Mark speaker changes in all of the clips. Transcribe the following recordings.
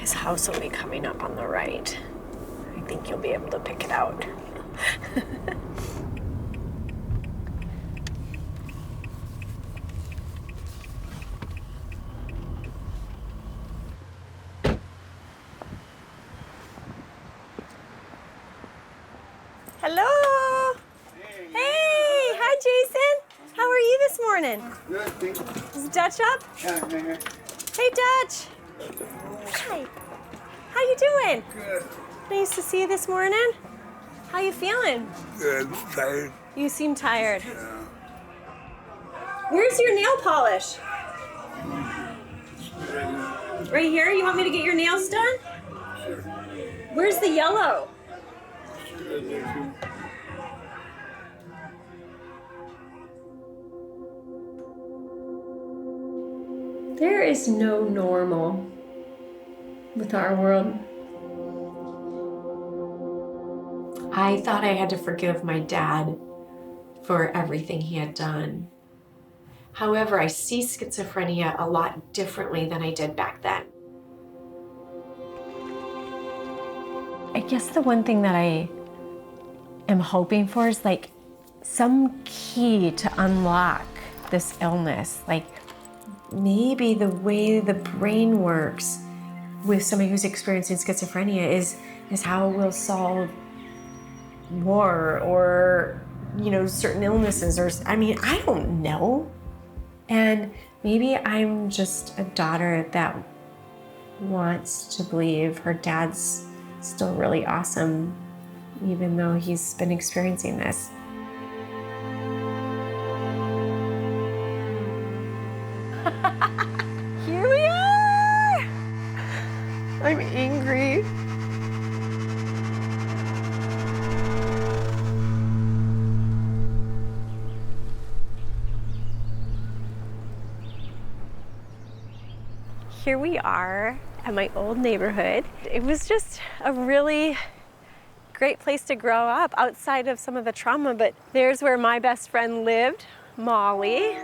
Speaker 1: His house will be coming up on the right. I think you'll be able to pick it out. Hello. Hey, hi Jason. How are you this morning?
Speaker 2: Good, thank you.
Speaker 1: Is Dutch up?
Speaker 2: Yeah, here.
Speaker 1: Hey Dutch. Hi. How you doing?
Speaker 2: Good.
Speaker 1: Nice to see you this morning. How you feeling?
Speaker 2: Good. Tired.
Speaker 1: You seem tired.
Speaker 2: Yeah.
Speaker 1: Where's your nail polish? Right here? You want me to get your nails done?
Speaker 2: Sure.
Speaker 1: Where's the yellow? There is no normal with our world. I thought I had to forgive my dad for everything he had done. However, I see schizophrenia a lot differently than I did back then. I guess the one thing that I am hoping for is like some key to unlock this illness. Like maybe the way the brain works with somebody who's experiencing schizophrenia is how we'll solve war or, you know, certain illnesses or, I mean, I don't know. And maybe I'm just a daughter that wants to believe her dad's still really awesome, even though he's been experiencing this. Here we are! I'm angry. Here we are at my old neighborhood. It was just a really great place to grow up outside of some of the trauma, but there's where my best friend lived, Molly,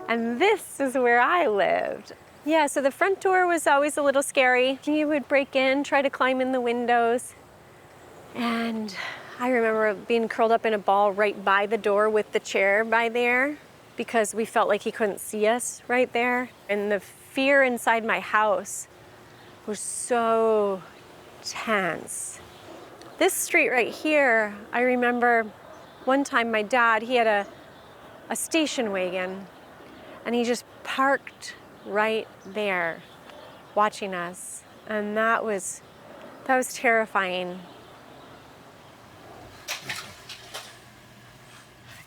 Speaker 1: and this is where I lived. Yeah, so the front door was always a little scary. You would break in, try to climb in the windows, and I remember being curled up in a ball right by the door with the chair by there because we felt like he couldn't see us right there. And the fear inside my house was so tense. This street right here, I remember one time my dad, he had a station wagon and he just parked right there watching us. And that was terrifying.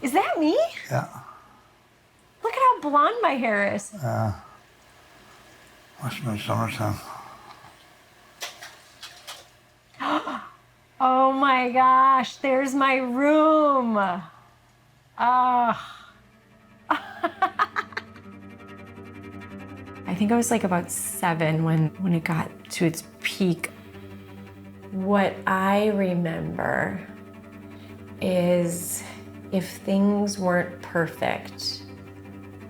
Speaker 1: Is that me?
Speaker 2: Yeah.
Speaker 1: Look at how blonde my hair is.
Speaker 2: Must have been summertime.
Speaker 1: Oh my gosh, there's my room. Ah. I think I was like about 7 when it got to its peak. What I remember is if things weren't perfect,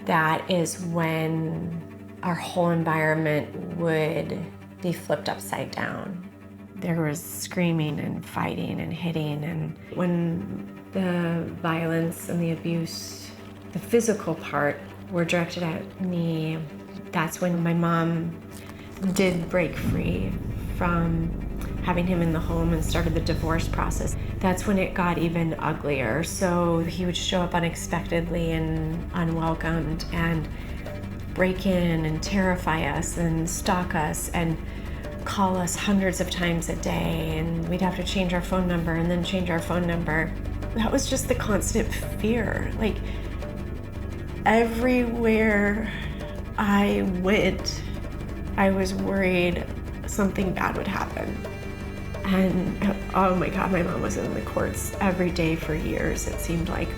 Speaker 1: that is when our whole environment would be flipped upside down. There was screaming and fighting and hitting, and when the violence and the abuse, the physical part, were directed at me, that's when my mom did break free from having him in the home and started the divorce process. That's when it got even uglier. So he would show up unexpectedly and unwelcomed and break in and terrify us and stalk us and call us hundreds of times a day, and we'd have to change our phone number and then change our phone number. That was just the constant fear. Like everywhere I went, I was worried something bad would happen. And oh my God, my mom was in the courts every day for years. It seemed like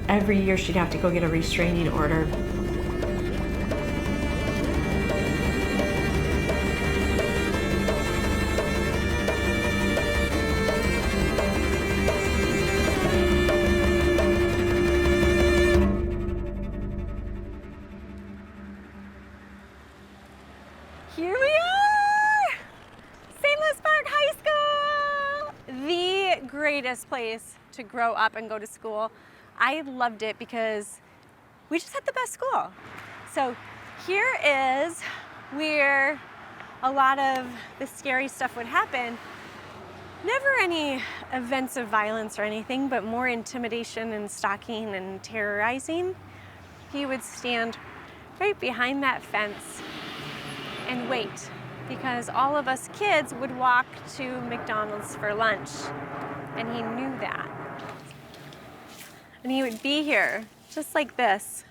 Speaker 1: every year she'd have to go get a restraining order. Here we are!
Speaker 3: greatest place to grow up and go to school. I loved it because we just had the best school. So here is where a lot of the scary stuff would happen. Never any events of violence or anything, but more intimidation and stalking and terrorizing. He would stand right behind that fence and wait, because all of us kids would walk to McDonald's for lunch, and he knew that. And he would be here, just like this.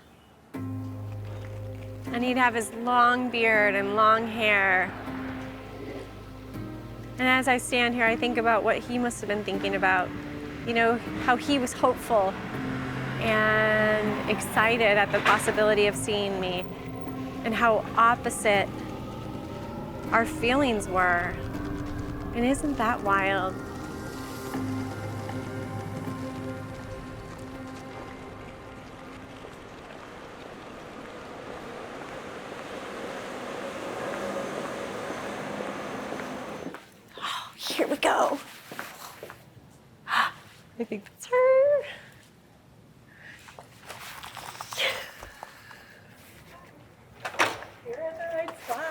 Speaker 3: And he'd have his long beard and long hair. And as I stand here, I think about what he must have been thinking about. You know, how he was hopeful and excited at the possibility of seeing me, and how opposite our feelings were. And isn't that wild? Oh, here we go. I think that's her. You're at the right spot.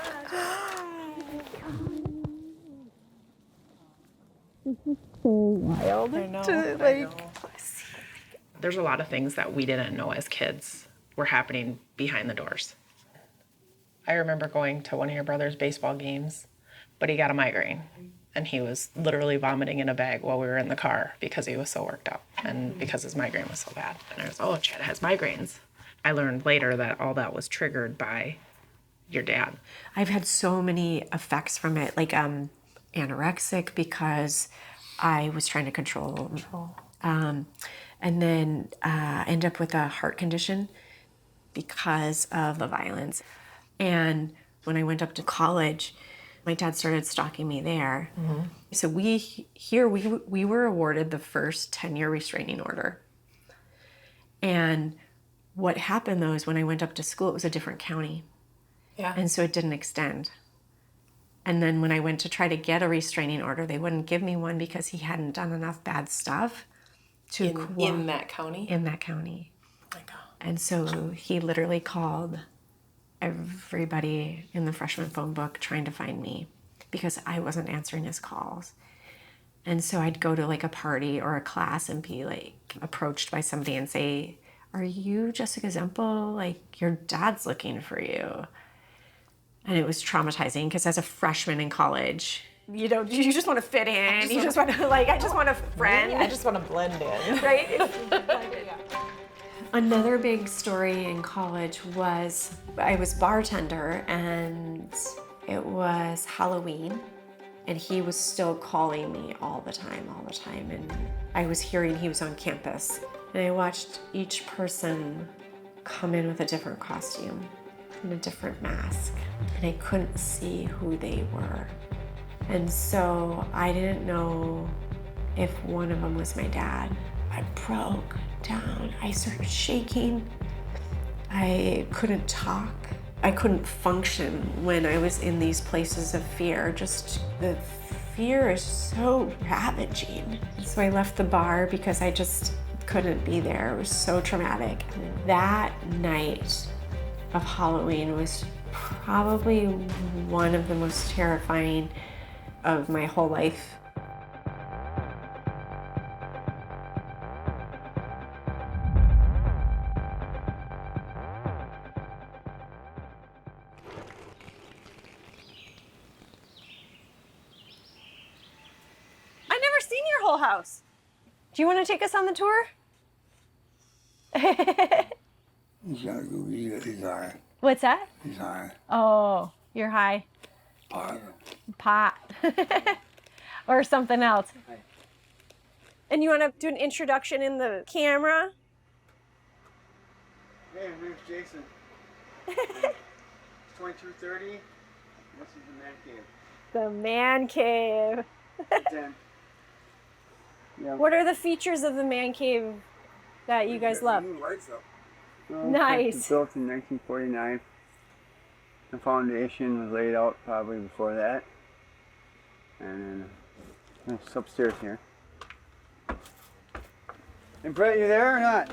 Speaker 3: This is so wild to like.
Speaker 4: There's a lot of things that we didn't know as kids were happening behind the doors. I remember going to one of your brother's baseball games, but he got a migraine. And he was literally vomiting in a bag while we were in the car because he was so worked up and because his migraine was so bad. And I was, oh, Chad has migraines. I learned later that all that was triggered by your dad.
Speaker 1: I've had so many effects from it, like anorexic because I was trying to control. And then end up with a heart condition because of the violence. And when I went up to college, my dad started stalking me there. Mm-hmm. So we were awarded the first 10-year restraining order. And what happened though is when I went up to school, it was a different county.
Speaker 4: Yeah.
Speaker 1: And so it didn't extend. And then when I went to try to get a restraining order, they wouldn't give me one because he hadn't done enough bad stuff to
Speaker 4: in that county?
Speaker 1: In that county.
Speaker 4: Oh my God.
Speaker 1: And so he literally called everybody in the freshman phone book trying to find me because I wasn't answering his calls. And so I'd go to like a party or a class and be like approached by somebody and say, "Are you Jessica Zemple? Like your dad's looking for you." And it was traumatizing because as a freshman in college, you just want to fit in. You just want to I just want a friend.
Speaker 4: I just want to blend in.
Speaker 1: Right? Another big story in college was I was bartender and it was Halloween and he was still calling me all the time. And I was hearing he was on campus and I watched each person come in with a different costume and a different mask and I couldn't see who they were. And so I didn't know if one of them was my dad. I broke down. I started shaking. I couldn't talk. I couldn't function when I was in these places of fear. Just the fear is so ravaging. So I left the bar because I just couldn't be there. It was so traumatic. And that night of Halloween was probably one of the most terrifying of my whole life.
Speaker 3: I've never seen your whole house. Do you want to take us on the tour?
Speaker 2: He's high.
Speaker 3: What's that?
Speaker 2: He's high.
Speaker 3: Oh, you're high. Pot. Or something else. And you want to do an introduction in the camera?
Speaker 5: Hey, my name's Jason. 2230. This is the man cave.
Speaker 3: The man cave.
Speaker 5: 10. Yeah.
Speaker 3: What are the features of the man cave that you guys love?
Speaker 2: New lights up.
Speaker 5: Well,
Speaker 3: Nice.
Speaker 5: It was built in 1949. The foundation was laid out probably before that. And then it's upstairs here. And Brett, you there or not?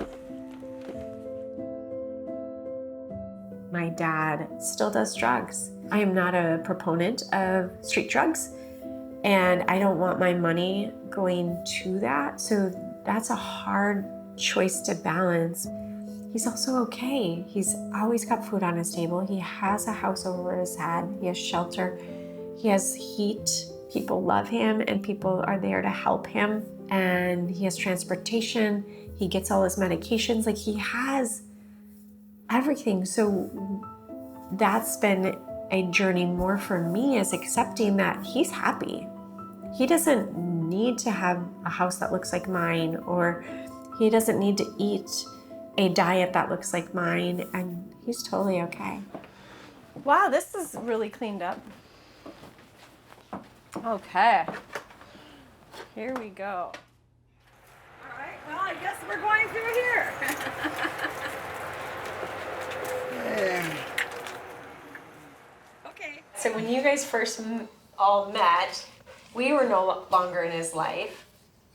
Speaker 1: My dad still does drugs. I am not a proponent of street drugs, and I don't want my money going to that. So that's a hard choice to balance. He's also okay. He's always got food on his table. He has a house over his head. He has shelter. He has heat. People love him and people are there to help him. And he has transportation. He gets all his medications. Like, he has everything. So that's been a journey more for me, is accepting that he's happy. He doesn't need to have a house that looks like mine, or he doesn't need to eat a diet that looks like mine, and he's totally okay.
Speaker 3: Wow, this is really cleaned up. Okay. Here we go. All right, well, I guess we're going through here. Okay.
Speaker 1: So when you guys first all met, we were no longer in his life.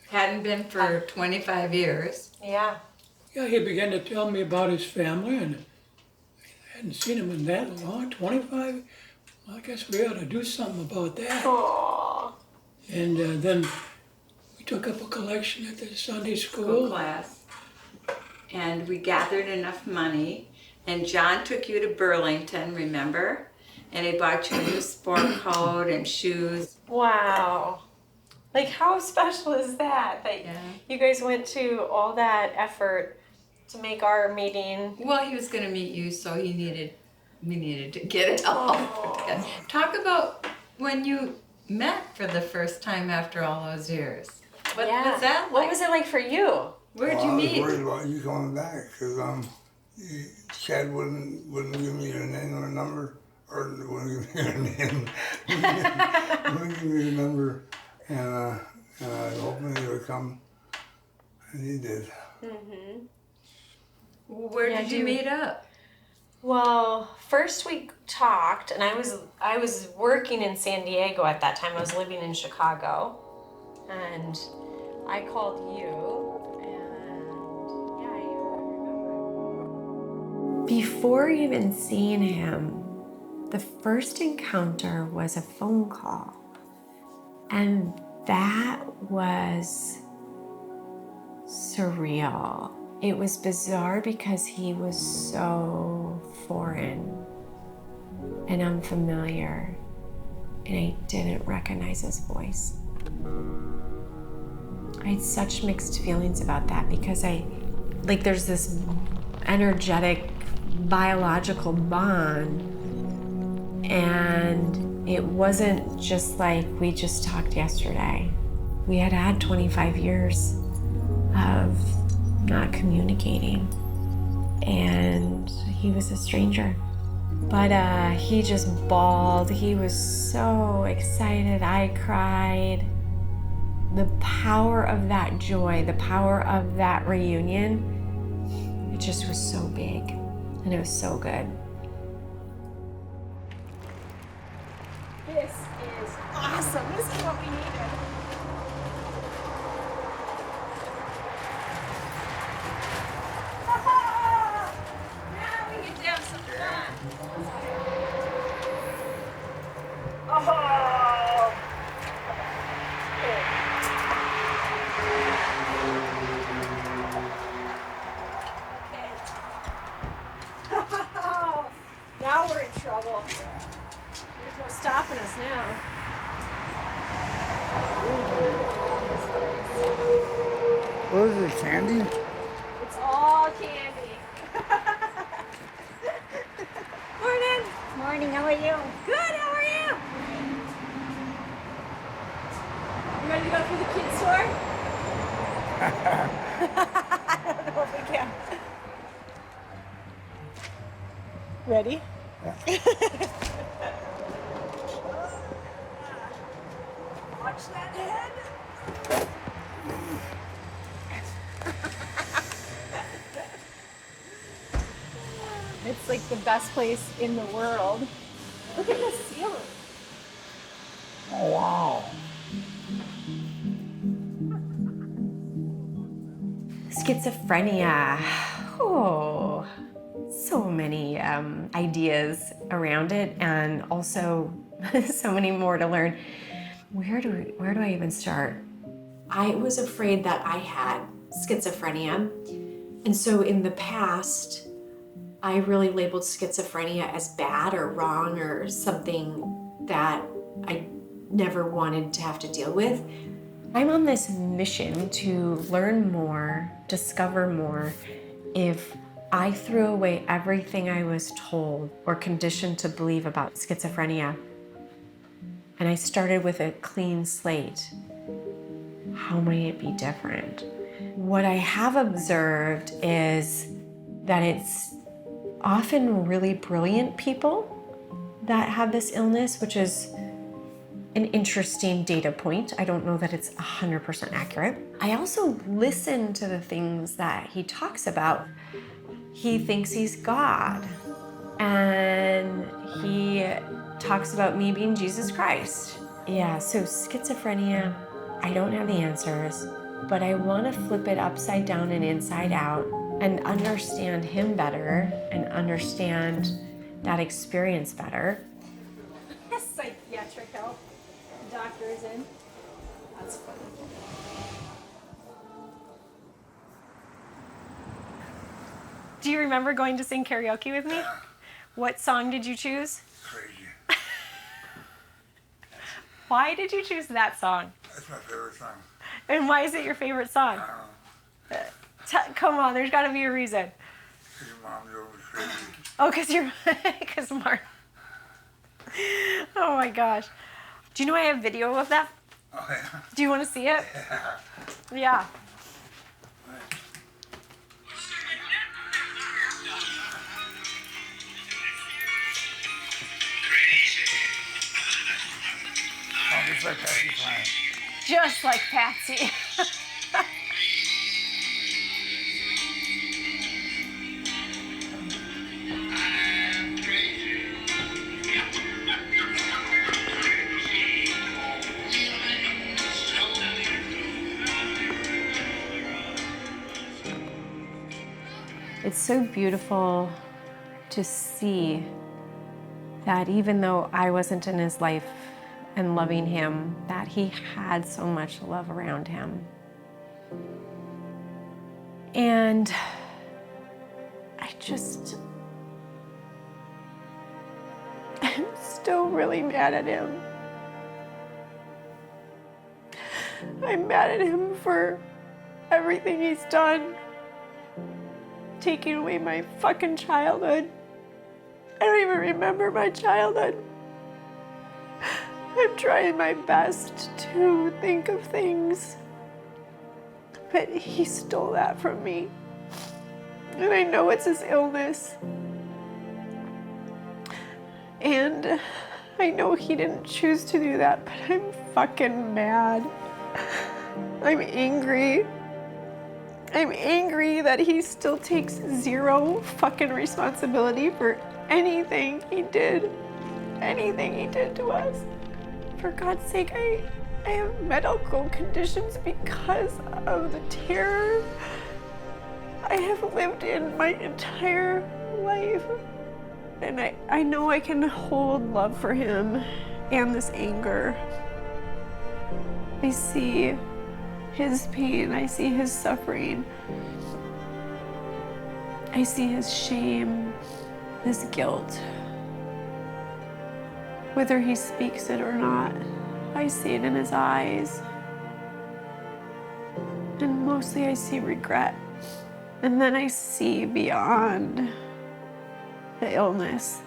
Speaker 6: Hadn't been for 25 years.
Speaker 1: Yeah.
Speaker 7: Yeah, he began to tell me about his family, and I hadn't seen him in that long, 25. Well, I guess we ought to do something about that.
Speaker 1: Aww.
Speaker 7: And then we took up a collection at the Sunday
Speaker 6: School
Speaker 7: school.
Speaker 6: class. And we gathered enough money. And John took you to Burlington, remember? And he bought you a new sport coat and shoes.
Speaker 1: Wow. Like, how special is that? That
Speaker 6: Yeah.
Speaker 1: you guys went to all that effort to make our meeting.
Speaker 6: Well, he was going to meet you, so we needed to get it all.
Speaker 1: Oh.
Speaker 6: Talk about when you met for the first time after all those years. What was that like?
Speaker 1: What was it like for you?
Speaker 6: Where'd
Speaker 2: Well,
Speaker 6: you
Speaker 2: I was
Speaker 6: meet?
Speaker 2: worried about you coming back because Chad wouldn't give me your name or number, or wouldn't give me your name. Wouldn't give me your number, and I was hoping he would come, and he did.
Speaker 6: Where
Speaker 1: Yeah,
Speaker 6: did you meet up?
Speaker 1: Well, first we talked, and I was working in San Diego at that time. I was living in Chicago, and I called you, and yeah, you remember. Before even seeing him, the first encounter was a phone call, and that was surreal. It was bizarre because he was so foreign and unfamiliar, and I didn't recognize his voice. I had such mixed feelings about that because there's this energetic biological bond, and it wasn't just like we just talked yesterday. We had had 25 years of not communicating, and he was a stranger. But he just bawled. He was so excited. I cried. The power of that joy, the power of that reunion, it just was so big, and it was so good.
Speaker 3: This is awesome. This is what we needed. Now we get to have some fun. Oh. Now we're in trouble. There's no stopping us now.
Speaker 2: What is it, candy?
Speaker 3: It's all candy. Morning.
Speaker 8: Morning, how are you?
Speaker 3: Good, how are you? You ready to go through the kids' store? I don't know if we can. Ready? Watch that head. It's like the best place in the world. Look at the ceiling.
Speaker 2: Oh, wow.
Speaker 1: schizophrenia. Oh, so many ideas around it, and also so many more to learn. Where do I even start? I was afraid that I had schizophrenia, and so in the past, I really labeled schizophrenia as bad or wrong or something that I never wanted to have to deal with. I'm on this mission to learn more, discover more. If I threw away everything I was told or conditioned to believe about schizophrenia, and I started with a clean slate, how might it be different? What I have observed is that it's often really brilliant people that have this illness, which is an interesting data point. I don't know that it's 100% accurate. I also listen to the things that he talks about. He thinks he's God, and he talks about me being Jesus Christ. Yeah, so schizophrenia, I don't have the answers, but I want to flip it upside down and inside out and understand him better and understand that experience better.
Speaker 3: Yes, psychiatric help. The doctor is in. That's funny. Do you remember going to sing karaoke with me?
Speaker 2: Yeah.
Speaker 3: What song did you choose?
Speaker 2: Crazy.
Speaker 3: Why did you choose that song?
Speaker 2: That's my favorite song.
Speaker 3: And why is it your favorite song?
Speaker 2: I don't know.
Speaker 3: Come on, there's got to be a reason.
Speaker 2: 'Cause your mom drove me crazy.
Speaker 3: Oh, because Mark. Oh my gosh. Do you know I have video of that?
Speaker 2: Oh, yeah.
Speaker 3: Do you want to see it?
Speaker 2: Yeah.
Speaker 3: Yeah.
Speaker 2: Oh, just like Patsy Cline.
Speaker 3: Just like Patsy. It's so beautiful to see that even though I wasn't in his life and loving him, that he had so much love around him. And I'm still really mad at him. I'm mad at him for everything he's done. Taking away my fucking childhood. I don't even remember my childhood. I'm trying my best to think of things, but he stole that from me. And I know it's his illness. And I know he didn't choose to do that, but I'm fucking mad. I'm angry. I'm angry that he still takes zero fucking responsibility for anything he did to us. For God's sake, I have medical conditions because of the terror I have lived in my entire life. And I know I can hold love for him and this anger. I see his pain, I see his suffering. I see his shame, his guilt. Whether he speaks it or not, I see it in his eyes. And mostly I see regret. And then I see beyond the illness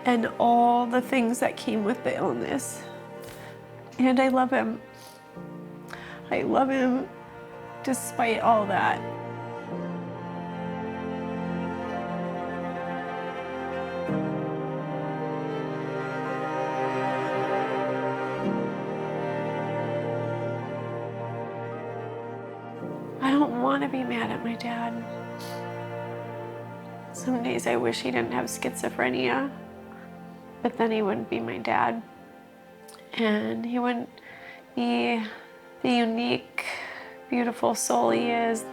Speaker 3: and all the things that came with the illness. And I love him. I love him despite all that. I don't want to be mad at my dad. Some days I wish he didn't have schizophrenia, but then he wouldn't be my dad. And he wouldn't be the unique, beautiful soul he is.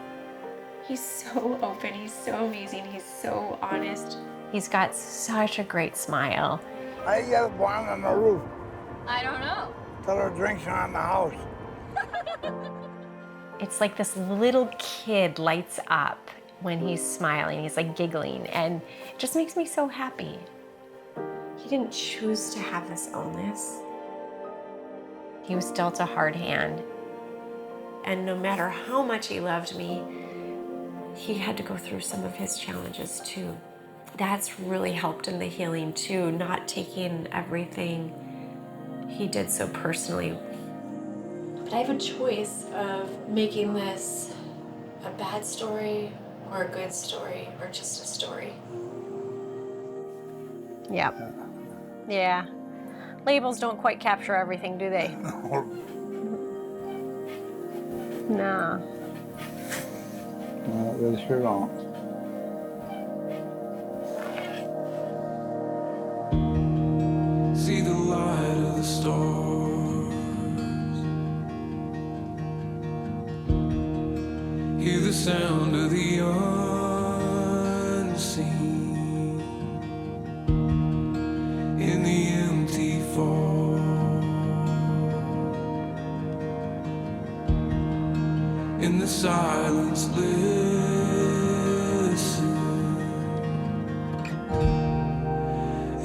Speaker 1: He's so open, he's so amazing, he's so honest. He's got such a great smile.
Speaker 2: How you got a blind on the roof?
Speaker 3: I don't know.
Speaker 2: Till her drinks are on the house.
Speaker 1: It's like this little kid lights up when he's smiling, he's like giggling, and it just makes me so happy. He didn't choose to have this illness. He was dealt a hard hand. And no matter how much he loved me, he had to go through some of his challenges too. That's really helped in the healing too, not taking everything he did so personally. But I have a choice of making this a bad story or a good story or just a story.
Speaker 3: Yep. Yeah. Labels don't quite capture everything, do they? No.
Speaker 2: They sure don't.
Speaker 8: See the light of the stars, hear the sound of the unseen in the empty fall, in the silence listen,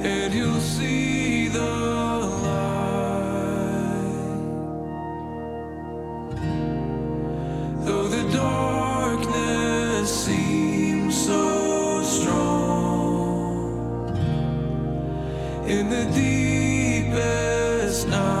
Speaker 8: and you'll see the light. Though the darkness seems so strong, in the deepest night